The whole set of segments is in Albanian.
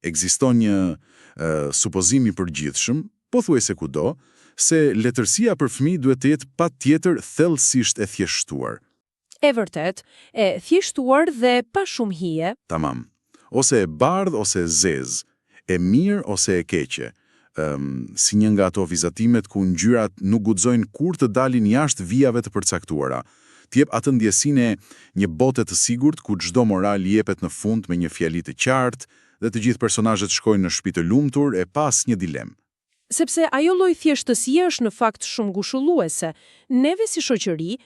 Ekziston një supozim i përgjithshëm, pothuajse kudo, se letërsia për fëmijë duhet të jetë patjetër thellësisht e thjeshtuar. E vërtet, e thjeshtuar dhe pa shumë hije. Tamam. Ose e bardh ose e zezë, e mirë ose e keqe. Si një nga ato vizatimet ku ngjyrat nuk guxojnë kur të dalin jashtë vijave të përcaktuara. T'jep atë ndjesinë e një bote të sigurt ku çdo moral jepet në fund me një fjali të qartë dhe të gjithë personazhet shkojnë në shtëpi të lumtur e pa asnjë dilemë. Sepse ajo lloj thjeshtësie është në fakt shumë ngushëlluese. Neve si shoqëri,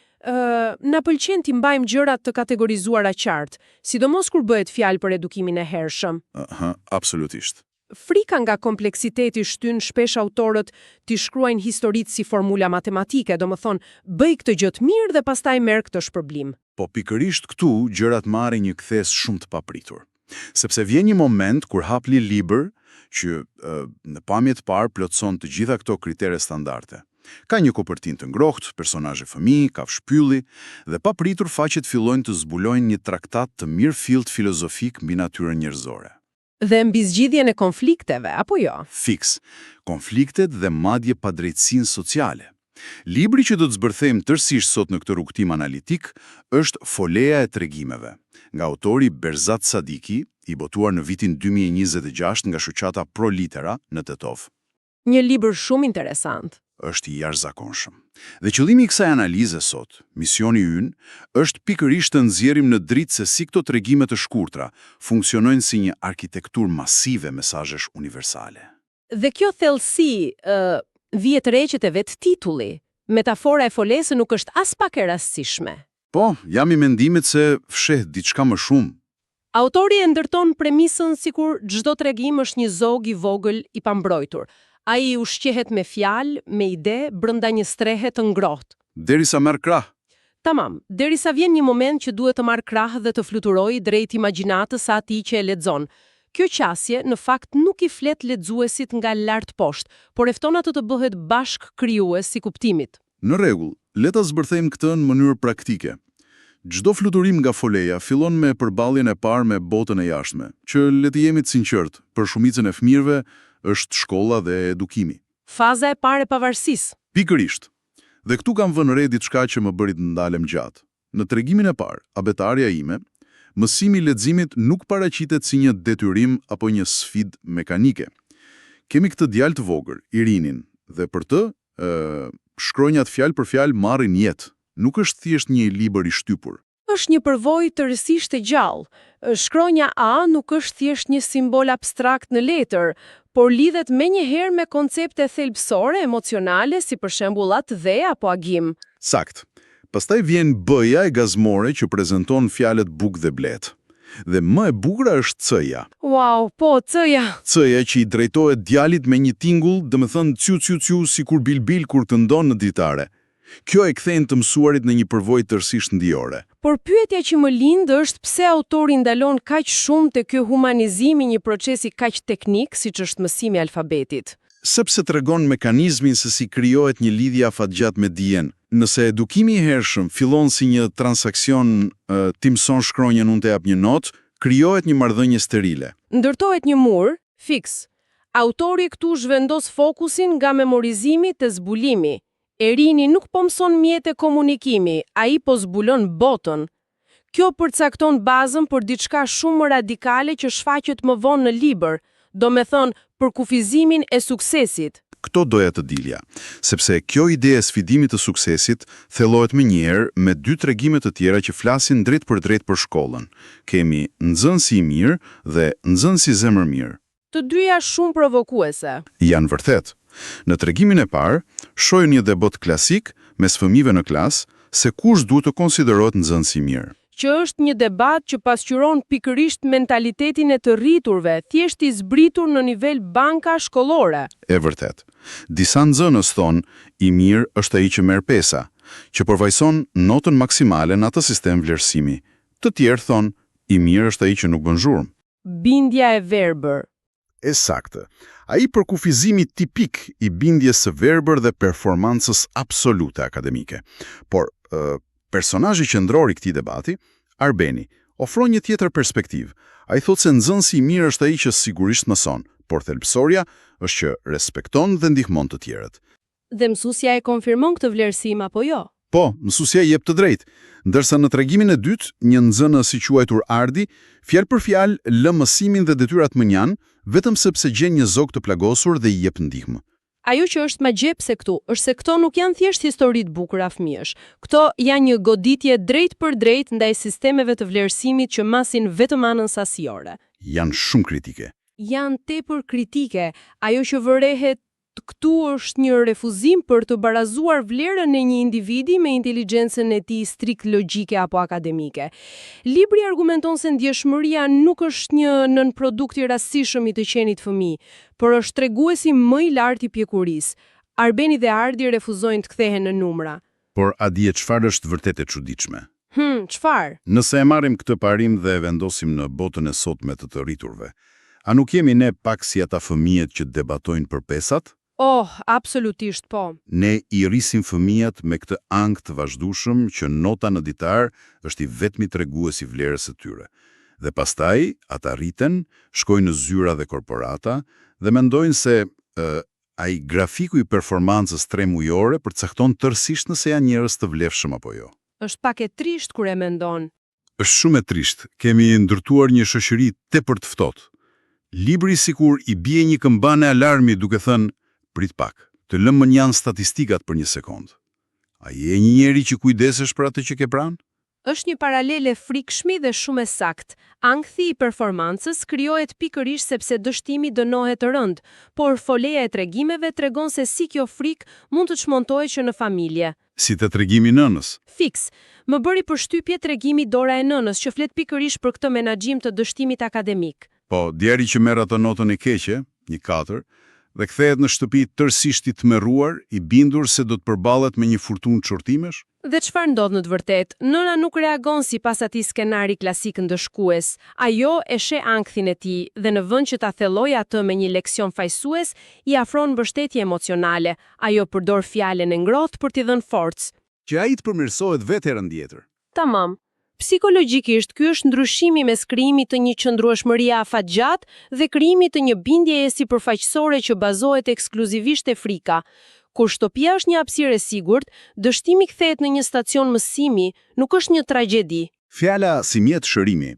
na pëlqen t'i mbajmë gjërat të kategorizuara qartë, sidomos kur bëhet fjalë për edukimin e hershëm. Absolutisht. Frika nga kompleksiteti shtyn shpesh autorët t'i shkruajnë historitë si formula matematike, domethënë, bëj këtë gjë të mirë dhe pastaj merr këtë shpërblim. Po pikërisht këtu gjërat marrin një kthes shumë të papritur. Sepse vjen një moment kur hap një libër që në pamje të parë plotëson të gjitha këto kritere standarde. Ka një kopertinë të ngrohtë, personazhe fëmijë, kafshë pylli, dhe papritur faqet fillojnë të zbulojnë një traktat të mirëfillt filozofik mbi natyrën njerëzore. Dhe mbi zgjidhjen e konflikteve, apo jo? Fiks, konfliktet dhe madje padrejtësinë sociale. Libri që do të zbërthejmë tërësisht sot në këtë rrugtim analitik është Foleja e tregimeve, nga autori Berzat Sadiki, i botuar në vitin 2026 nga shoqata Pro Litera në Tetov. Një libër shumë interesant. Është i jashtëzakonshëm. Dhe qëllimi i kësaj analize sot, misioni ynë, është pikërisht të nxjerrim në dritë se si këto tregime të shkurtra funksionojnë si një arkitekturë masive mesazhesh universale. Dhe kjo thellësi vjet reqet e vet titulli. Metafora e folesë nuk është as pak e rastësishme. Po, jam i mendimit se fsheh diçka më shumë. Autori e ndërton premisën sikur çdo tregim është një zog i vogël i pambrojtur. Ai ushqehet me fjalë, me ide, brenda një strehe të ngrohtë. Derisa merr krah. Tamam, derisa vjen një moment që duhet të marr krah dhe të fluturojë drejt imagjinatës së atij që e lexon. Kjo qasje në fakt nuk i flet lexuesit nga lart poshtë, por e fton atë të bëhet bashk krijues si kuptimit. Në rregull, le ta zbërthejmë këtë në mënyrë praktike. Çdo fluturim nga foleja fillon me përballjen e parë me botën e jashtme, që le të jemi të sinqert, për shumicën e fëmijëve është shkolla dhe edukimi. Faza e parë e pavarësisë. Pikërisht. Dhe këtu kam vënë re diçka që më bëri të ndalem gjatë. Në tregimin e parë, Abetarja ime, mësimi i leximit nuk paraqitet si një detyrim apo një sfidë mekanike. Kemi këtë djalë të vogël, Irinin, dhe për të, shkronjat fjalë për fjalë marrin jetë. Nuk është thjesht një libër i shtypur. Është një përvojë tërësisht e gjallë. Shkronja A nuk është thjesht një simbol abstrakt në letër, por lidhet menjëherë me koncepte thelbësore emocionale si për shembull atë dhe apo agim. Sakt. Pastaj vjen B-ja e gazmore që prezanton fjalët bukë dhe blet. Dhe më e bukur është C-ja. Wow, po C-ja. C-ja që i drejtohet djalit me një tingull, domethënë ciu sikur bilbil kur këndon në dritare. Kjo e kthen të mësuarit në një përvojë tërësisht ndijore. Por pyetja që më lind është pse autori ndalon kaq shumë te ky humanizimi një procesi kaq teknik siç është mësimi i alfabetit. Sepse tregon mekanizmin se si krijohet një lidhje afatgjatë me dijen. Nëse edukimi i hershëm fillon si një transaksion, ti mëson shkronjën, unë të jap një notë, krijohet një marrëdhënie sterile. Ndërtohet një mur fiks. Autori këtu zhvendos fokusin nga memorizimi te zbulimi. Erini nuk po mëson mjete komunikimi, ai po zbulon botën. Kjo përcakton bazën për diçka shumë më radikale që shfaqet më vonë në libër, domethënë për kufizimin e suksesit. Këto doja të dilja, sepse kjo ide e sfidimit të suksesit thellohet menjëherë me dy tregime të tjera që flasin drejt për shkollën. Kemi Nxënësi i mirë dhe Nxënësi zemër mirë. Të dyja shumë provokuese. Janë vërtet. Në tregimin e parë, shohim një debat klasik mes fëmijëve në klasë se kush duhet të konsiderohet nxënës i mirë. Që është një debat që pasqyron pikërisht mentalitetin e të rriturve, thjesht i zbritur në nivel banka shkollore. E vërtet. Disa nxënës thonë, i mirë është ai që merr pesa, që përvajson notën maksimale në atë sistem vlerësimi. Të tjerë thonë, i mirë është ai që nuk bën zhurmë. Bindja e verbër. Saktë. Ai përkufizimi tipik i bindjes së verbër dhe performancës absolute akademike. Por personazhi qendror i këtij debati, Arbeni, ofron një tjetër perspektivë. Ai thotë se nxënësi i mirë është ai që sigurisht mëson, por thelbësoria është që respekton dhe ndihmon të tjerët. Dhe mësuesja e konfirmon këtë vlerësim apo jo? Po, mësuesja jep të drejtë, ndërsa në tregimin e dytë, një nxënës i quajtur Ardi, fjalë për fjalë lë mësimin dhe detyrat mënjan, vetëm sepse gjen një zog të plagosur dhe i jep ndihmë. Ajo që është më gjepse këtu, është se këto nuk janë thjesht histori të bukura fëmijësh. Këto janë një goditje drejt për drejt ndaj sistemeve të vlerësimit që masin vetëm anën sasiore. Janë shumë kritike. Janë tepër kritike. Ajo që vërehet këtu është një refuzim për të barazuar vlerën e një individi me inteligjencën e tij strikt logjike apo akademike. Libri argumenton se ndjeshmëria nuk është një nënprodukt i rastishëm i të qenit fëmijë, por është treguesi më i lartë i pjekurisë. Arbeni dhe Ardi refuzojnë të kthehen në numra. Por a dihet çfarë është vërtet e çuditshme? Çfarë? Nëse e marrim këtë parim dhe e vendosim në botën e sotme të të rriturve, a nuk jemi ne pak si ata fëmijët që debatojnë për pesat? Oh, absolutisht po. Ne i rrisim fëmijët me këtë ankth të vazhdueshëm që nota në ditar është i vetmi tregues i vlerës së tyre. Dhe pastaj ata rriten, shkojnë në zyra dhe korporata dhe mendojnë se ai grafiku i performancës tremujore përcakton tërësisht nëse janë njerëz të vlefshëm apo jo. Është pak e trisht kur e mendon. Është shumë e trisht. Kemi ndërtuar një shoqëri tepër të ftohtë. Libri sikur i bie një këmbane alarmi duke thënë prit pak, të lëmë janë statistikat për një sekond. A je një njeri që kujdesesh për atë që ke pranë? Është një paralele frikshmi dhe shumë e saktë. Ankthi i performancës krijohet pikërisht sepse dështimi dënohet të rënd, por foleja e tregimeve tregon se si kjo frikë mund të çmontohet që në familje. Si te tregimi i nënës. Fiks. Më bëri përshtypje tregimi Dora e nënës që flet pikërisht për këtë menaxhim të dështimit akademik. Po, djeri që merr atë notën e keqe, një 4, dhe kthehet në shtëpi tërësisht i tmerruar, i bindur se do të përballet me një furtunë çortimesh? Dhe çfarë ndodh në të vërtetë? Nëna nuk reagon sipas atij skenari klasik ndëshkues. Ajo e sheh ankthin e tij dhe në vend që ta thellojë atë me një leksion fajsues, i afron mbështetje emocionale. Ajo përdor fjalën e ngrohtë për t'i dhënë forcë. Që ai të përmirësohet vetë herën tjetër. Tamam. Psikologjikisht, ky është ndryshimi mes krijimit të një qëndrueshmërie afatgjat dhe krijimit të një bindjeje sipërfaqësore që bazohet ekskluzivisht te frika. Kur shtëpia është një hapësirë e sigurt, dështimi kthehet në një stacion mësimi, nuk është një tragjedi. Fjala si mjet shërimi.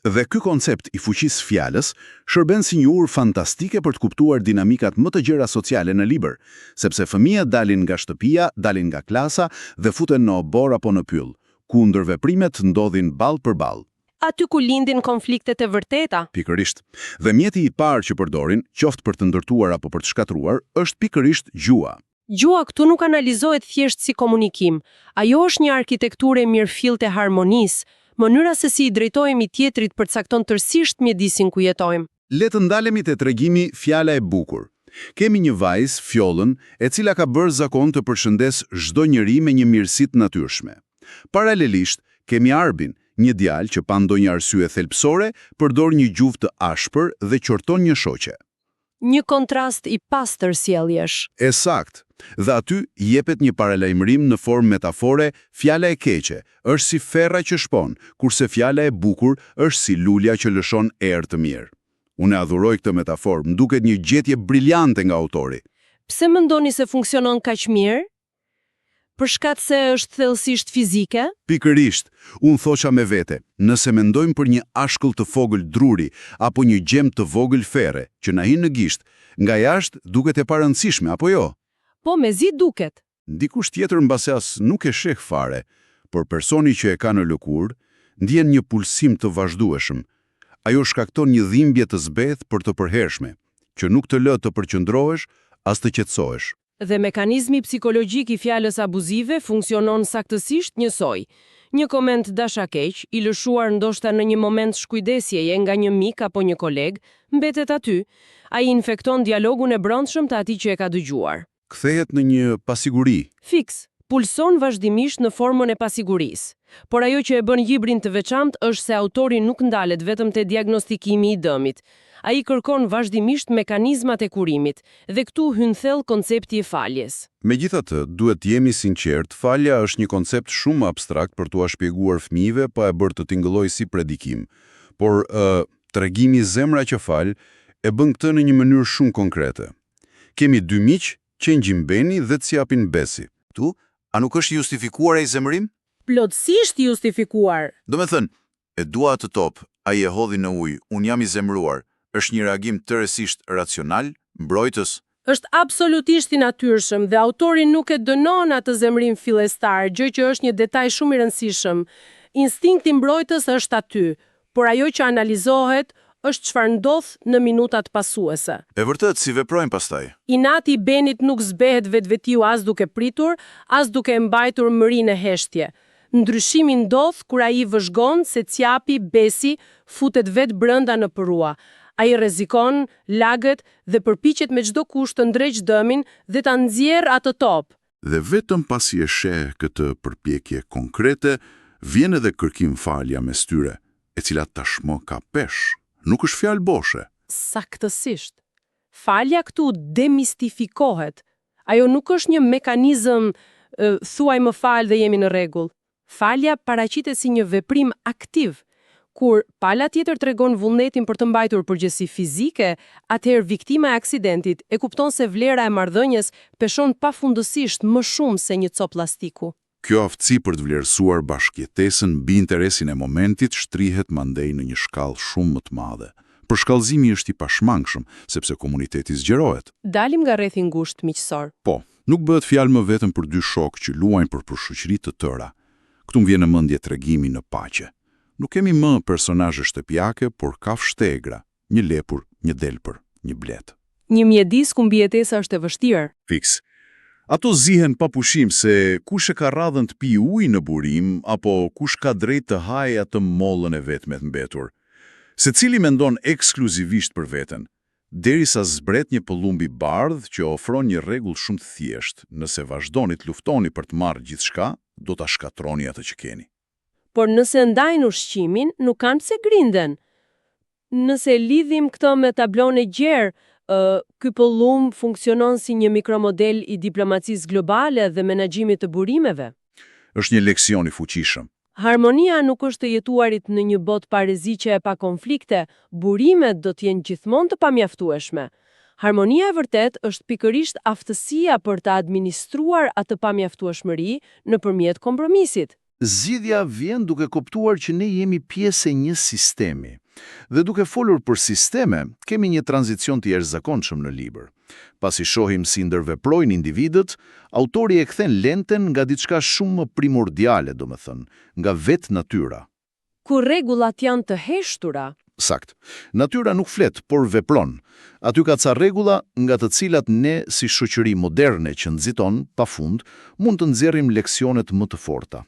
Dhe ky koncept i fuqisë fjalës shërben si një urë fantastike për të kuptuar dinamikat më të gjera sociale në libër, sepse fëmijët dalin nga shtëpia, dalin nga klasa dhe futen në obor apo në pyll, ku ndërveprimet ndodhin ball për ball. Aty ku lindin konfliktet e vërteta. Pikërisht. Dhe mjeti i parë që përdorin, qoftë për të ndërtuar apo për të shkatruar, është pikërisht gjua. Gjua këtu nuk analizohet thjesht si komunikim. Ajo është një arkitekturë e mirëfillt e harmonisë, mënyra se si i drejtohemi tjetrit përcakton tërësisht mjedisin ku jetojmë. Le të ndalemi te tregimi fjala e bukur. Kemi një vajzë, fjollën, e cila ka bërë zakon të përshëndes çdo njeri me një mirësi të natyrshme. Paralelisht, kemi Arbin, një djalë që pa ndonjë arsye thelbësore përdor një gjuhë të ashpër dhe qorton një shoqe. Një kontrast i pastër sjelljesh. Sakt. Dhe aty jepet një paralajmërim në formë metafore, fjala e keqe është si ferra që shpon, kurse fjala e bukur është si lulja që lëshon erë të mirë. Unë adhuroj këtë metaforë, më duket një gjetje briljante nga autori. Pse mendoni se funksionon kaq mirë? Për shkak se është thellësisht fizike? Pikërisht, unë thosha me vete, nëse mendojmë për një ashkull të vogël druri apo një gjem të vogël ferre që na hin në gisht, nga jashtë duket e parëndësishme apo jo? Po, mezi duket. Dikush tjetër mbase as nuk e sheh fare, por personi që e ka në lëkurë ndjen një pulsim të vazhdueshëm. Ajo shkakton një dhimbje të zbeth për të përhershme, që nuk të lë të përqendrohesh as të qetësohesh. Dhe mekanizmi psikologjik i fjalës abuzive funksionon saktësisht njësoj. Një koment dashakeq, i lëshuar ndoshta në një moment shkujdesjeje nga një mik apo një koleg, mbetet aty. Ai infekton dialogun e brendshëm të atij që e ka dëgjuar. Kthehet në një pasiguri. Fiks, pulson vazhdimisht në formën e pasigurisë. Por ajo që e bën librin të veçantë është se autori nuk ndalet vetëm te diagnostikimi i dëmit. ai kërkon vazhdimisht mekanizmat e kurimit, dhe këtu hyn thellë koncepti i faljes. Megjithatë, duhet të jemi sinqert, falja është një koncept shumë abstrakt për t'ua shpjeguar fëmijëve pa e bërë të tingëllojë si predikim. Por tregimi Zemra që fal e bën këtë në një mënyrë shumë konkrete. Kemi dy miq që ngjimben dhe të japin besi. Tu, a nuk është justifikuar ai zemërim? Plotësisht justifikuar. Do me thënë, e dua të top, ai e hodhi në ujë, unë jam i zemëruar, është një reagim tërësisht racional, mbrojtës. Është absolutisht i natyrshëm dhe autori nuk e dënon atë zemërim fillestar, gjë që është një detaj shumë i rëndësishëm. Instinkti mbrojtës është aty, por ajo që analizohet është çfarë ndodh në minutat pasuese. E vërtet, si veprojnë pastaj? Inati i Benit nuk zbehet vetvetiu as duke pritur, as duke mbajtur mërinë e heshtje. Ndryshimi ndodh kur ai vëzhgon se Ciapi, besi, futet vetë brenda në përrua. Ai rrezikon, lagët dhe përpiqet me çdo kusht të ndreqë dëmin dhe ta nxjerrë atë top. Dhe vetëm pasi e sheh këtë përpjekje konkrete, vjen edhe kërkim falja mes tyre, e cila tashmë ka peshë. Nuk është fjalë boshe. Saktësisht. Falja këtu demistifikohet. Ajo nuk është një mekanizëm thuaj më fal dhe jemi në rregull. Falja paraqitet si një veprim aktiv. Kur pala tjetër tregon vullnetin për të mbajtur përgjegjësi fizike, atëherë viktima e aksidentit e kupton se vlera e marrëdhënies peshon pafundësisht më shumë se një copë llastiku. Kjo aftësi për të vlerësuar bashkëjetesën mbi interesin e momentit shtrihet mandej në një shkallë shumë më të madhe. Përshkallëzimi është i pashmangshëm, sepse komuniteti zgjerohet. Dalim nga rrethi i ngushtë miqësor. Po, nuk bëhet fjalë më vetëm për dy shokë që luajnë për shoqëri të tëra. Këtu më vjen në mendje tregimi në paqe. Nuk kemi më personazhe shtëpiake, por kafshë tegra, një lepur, një delpër, një blet. Një mjedis ku mbijetesa është e vështirë. Fiks. Ato zihen pa pushim se kush e ka radhën të pi ujë në burim, apo kush ka drejt të hajë atë mollën e vetme të mbetur. Secili mendon ekskluzivisht për veten, derisa zbret një pëllumb i bardh që ofron një rregull shumë të thjeshtë. Nëse vazhdoni të luftoni për të marrë gjithçka, do ta shkatroni atë që keni. Por nëse ndajnë ushqimin, nuk kanë pse grinden. Nëse lidhim këtë me tablon e gjerë, ky pëllumb funksionon si një mikromodel i diplomacisë globale dhe menaxhimit të burimeve. Është një leksion i fuqishëm. Harmonia nuk është e jetuarit në një botë pa rreziqe e pa konflikte, burimet do të jenë gjithmonë të pamjaftueshme. Harmonia e vërtet është pikërisht aftësia për të administruar atë pamjaftueshmëri nëpërmjet kompromisit. Zgjidhja vjen duke kuptuar që ne jemi pjesë e një sistemi. Dhe duke folur për sisteme, kemi një tranzicion të jashtëzakonshëm në libër. Pasi shohim si ndërveprojnë individët, autori e kthen lenten nga diçka shumë më primordiale, domethënë, nga vetë natyra. Ku rregullat janë të heshtura. Sakt. Natyra nuk flet, por vepron. Aty ka ca rregulla nga të cilat ne si shoqëri moderne që nxiton pafund, mund të nxjerrim leksionet më të forta.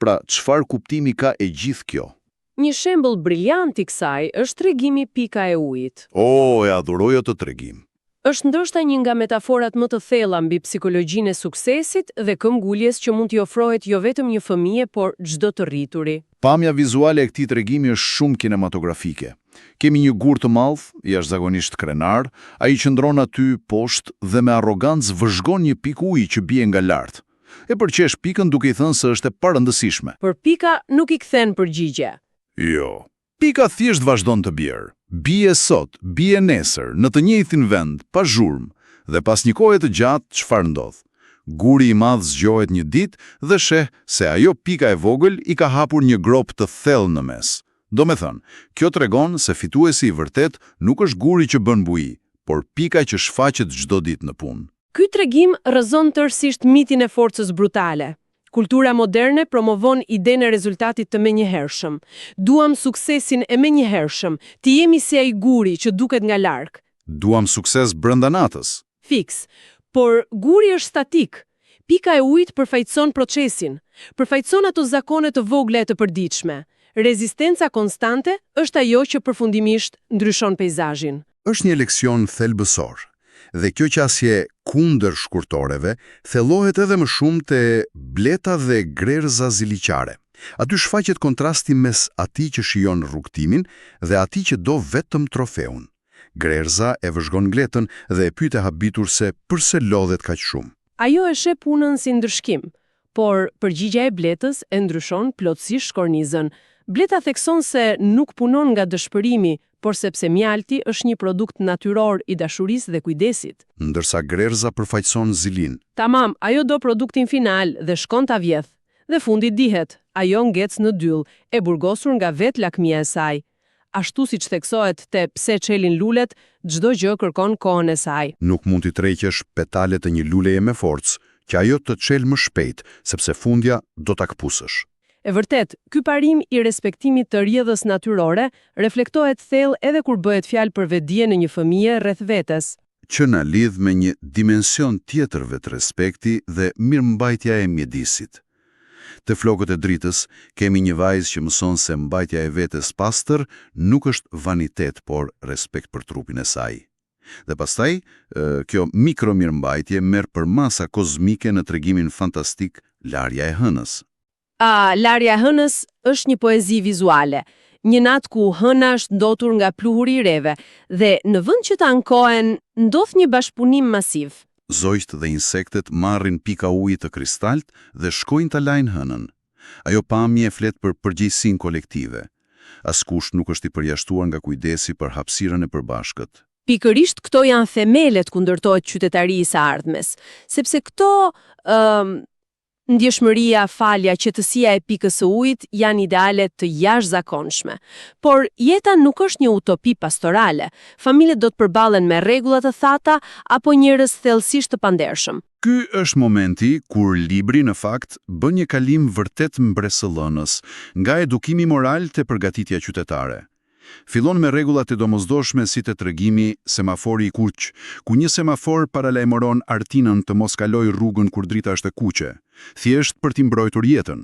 Pra, çfarë kuptimi ka e gjithë kjo? Një shembull briljant i kësaj është tregimi pika e ujit. E adhuroj atë tregim. Është ndoshta një nga metaforat më të thella mbi psikologjinë e suksesit dhe këmbguljes që mund t'i ofrohet jo vetëm një fëmije, por çdo të rrituri. Pamja vizuale e këtij tregimi është shumë kinematografike. Kemi një gur të madh, jashtëzakonisht krenar, ai qëndron aty poshtë dhe me arrogancë vëzhgon një pikë uji që bie nga lart. E përqesh pikën duke i thënë se është e parëndësishme. Por pika nuk i kthen përgjigje. Jo. Pika thjesht vazhdon të bjerë. Bie sot, bie nesër, në të njëjtin vend, pa zhurmë, dhe pas një kohe të gjatë, çfarë ndodh? Guri i madh zgjohet një ditë dhe sheh se ajo pika e vogël i ka hapur një grop të thellë në mes. Domethënë, kjo tregon se fituesi i vërtet nuk është guri që bën buji, por pika që shfaqet çdo ditë në punë. Ky tregim rrëzon tërësisht mitin e forcës brutale. Kultura moderne promovon idenë e rezultatit të menjëhershëm. Duam suksesin e menjëhershëm, të jemi si ai guri që duket nga larg. Duam sukses brenda natës. Fiks. Por guri është statik. Pika e ujit përfaqëson procesin, përfaqëson ato zakone të vogla e të përditshme. Rezistenca konstante është ajo që përfundimisht ndryshon peizazhin. Është një leksion thelbësor. Dhe kjo qasje kundër shkurtoreve thellohet edhe më shumë te bleta dhe grerza ziliqare. Aty shfaqet kontrasti mes atij që shijon rrugtimin dhe atij që do vetëm trofeun. Grerza e vëzhgon Gletën dhe e pyet e habitur se pse lodhet kaq shumë. Ajo e sheh punën si ndryshkim, por përgjigja e Bletës e ndryshon plotësisht kornizën. Bleta thekson se nuk punon nga dëshpërimi, por sepse mjalti është një produkt natyror i dashurisë dhe kujdesit. Ndërsa Grerza përfaqëson Zilin. Tamam, ajo do produktin final dhe shkon ta vjedh. Dhe fundi dihet, ajo ngec në dyll, e burgosur nga vetë lakmia e saj. Ashtu siç theksohet te pse çelin lulet, çdo gjë kërkon kohën e saj. Nuk mund t'i tërheqësh petalet e një luleje me forcë, që ajo të çel më shpejt, sepse fundja do ta kpusësh. E vërtet, ky parim i respektimit të rrjedhës natyrore reflektohet thellë edhe kur bëhet fjalë për vetdijen e një fëmije rreth vetes. Që na lidh me një dimension tjetër vetë respekti dhe mirëmbajtja e mjedisit. Te flokët e dritës kemi një vajzë që mëson se mbajtja e vetes pastër nuk është vanitet, por respekt për trupin e saj. Dhe pastaj, kjo mikromirëmbajtje merr për masa kozmike në tregimin fantastik Larja e hënës. Larja e hënës është një poezi vizuale, një natë ku hëna është ndotur nga pluhuri i reve dhe në vend që të ankohen, ndodh një bashkëpunim masiv. Zojt dhe insektet marrin pika uji të kristalt dhe shkojnë ta lajnë hënën. Ajo pamje flet për përgjegjësinë kolektive. Askush nuk është i përjashtuar nga kujdesi për hapësirën e përbashkët. Pikërisht këto janë themelet ku ndërtohet qytetarisë së ardhmes, sepse këto ndjeshmëria, falja, qetësia e pikës së ujit janë ideale të jashtëzakonshme. Por jeta nuk është një utopi pastorale. Familjet do të përballen me rregulla të thata apo njerëz thellësisht të pandershëm. Ky është momenti kur libri në fakt bën një kalim vërtet mbresëllënës, nga edukimi moral te përgatitja qytetare. Fillon me rregullat e domosdoshme si te tregimi semafori i kuq, ku një semafor paralajmëron artinën të mos kaloj rrugën kur drita është e kuqe, thjesht për t'i mbrojtur jetën.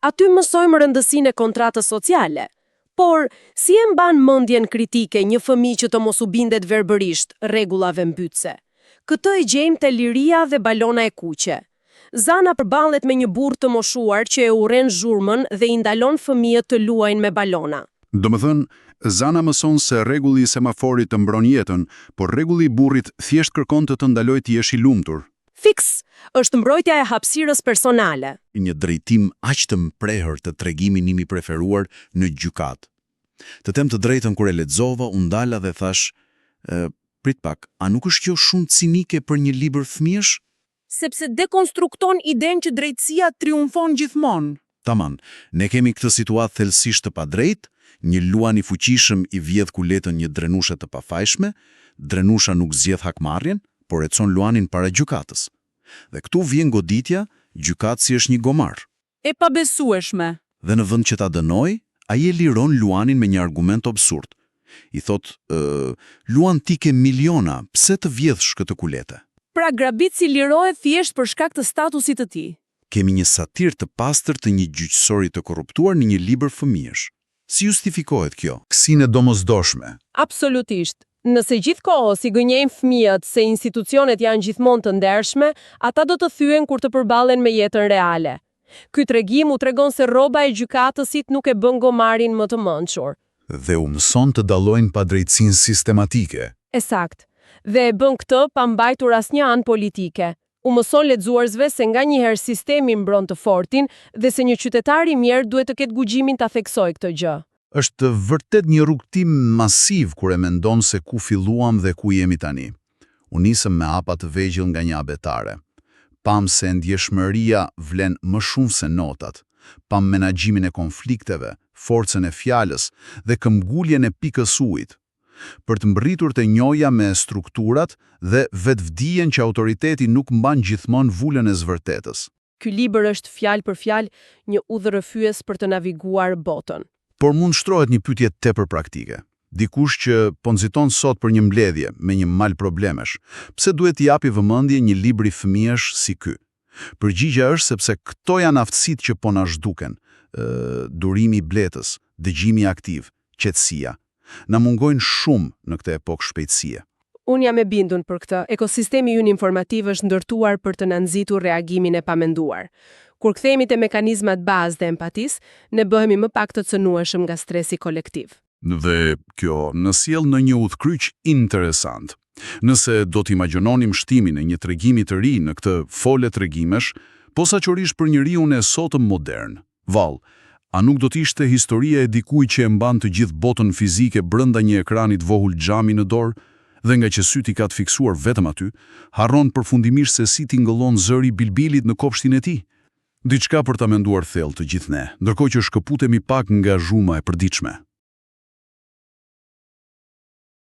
Aty mësojmë rëndësinë e kontratës sociale. Por, si e mban mendjen kritike një fëmijë që të mos u bindet verbërisht rregullave mbytëse? Këtë e gjejmë te liria dhe balona e kuqe. Zana përballet me një burr të moshuar që e urren zhurmën dhe i ndalon fëmijët të luajnë me balona. Domethënë, Zana mëson se rregulli i semaforit të mbron jetën, por rregulli i burrit thjesht kërkon të ndalojë të jesh i lumtur. Fiks, është mbrojtja e hapësirës personale. Një drejtim aq të mprehur të tregimin im i preferuar në gjykat. Të them të drejtën, kur e lexova, u ndala dhe thash, prit pak, a nuk është kjo shumë cinike për një libër fëmijësh? Sepse dekonstrukton idenë që drejtësia triumfon gjithmonë. Taman, ne kemi këtë situatë thellësisht të padrejtë. Një luan i fuqishëm i vjedh kuletën një drenushe të pafajshme, drenusha nuk zgjedh hakmarrjen, por e çon luanin para gjykatës. Dhe këtu vjen goditja, gjykatësi është një gomar. E pabesueshme. Dhe në vend që ta dënoj, ai e liron luanin me një argument absurd. I thot, luan ti ke miliona, pse të vjedhsh këtë kulete? Pra grabitësi lirohet thjesht për shkak të statusit të tij. Kemi një satir të pastër të një gjyqësori të korruptuar në një libër fëmijësh. Si justifikohet kjo? Kësinë e domosdoshme. Absolutisht. Nëse gjithkohës i gënjejmë fëmijët se institucionet janë gjithmonë të ndershme, ata do të thyen kur të përballen me jetën reale. Ky tregim u tregon se rroba e gjykatësit nuk e bën gomarin më të mençur. Dhe u mëson të dallojnë padrejtësinë sistematike. Esakt. Dhe e bën këtë pa mbajtur asnjë anë politike. U mëson lexuesve se nganjëherë sistemi mbron të fortin dhe se një qytetar i mirë duhet të ketë guximin ta theksojë këtë gjë. Është vërtet një rrugtim masiv kur e mendon se ku filluam dhe ku jemi tani. U nisëm me hapa të vegjël nga një abetare. Pam se ndjeshmëria vlen më shumë se notat. Pam menaxhimin e konflikteve, forcën e fjalës dhe këmbguljen e pikës ujit. Për të mbërritur të njoja me strukturat dhe vetvdijen që autoriteti nuk mban gjithmonë vulën e zvërtetës. Ky libër është fjalë për fjalë një udhërrëfyes për të naviguar botën. Por mund shtrohet një pyetje tepër praktike. Dikush që po nxiton sot për një mbledhje me një mal problemesh, pse duhet t'i japi vëmendje një libri fëmijësh si ky? Përgjigjja është sepse këto janë aftësitë që po na zhduken: durimi i bletës, dëgjimi aktiv, qetësia. Na mungojnë shumë në këtë epokë shpejtësie. Unë jam e bindur për këtë. Ekosistemi ynë informativ është ndërtuar për të na nxitur reagimin e pamenduar. Kur kthehemi te mekanizmat bazë dhe empatisë, ne bëhemi më pak të cënueshëm nga stresi kolektiv. Dhe kjo në sjell në një udhkryq interesant. Nëse do t'imagjinonim shtimin e një tregimi të ri në këtë fole tregimesh, posaçërisht për njeriun e sotëm modern, vallë, a nuk do t'ishte historia e dikujt që e mban të gjithë botën fizike brenda një ekrani të vogël xhami në dorë, dhe nga që syti ka të fiksuar vetëm aty, harron përfundimisht se si t'i ngëllon zëri bilbilit në kopshtin e tij? Diçka për ta menduar thellë të gjithë ne, ndërkohë që shkëputemi pak nga zhuma e përditshme.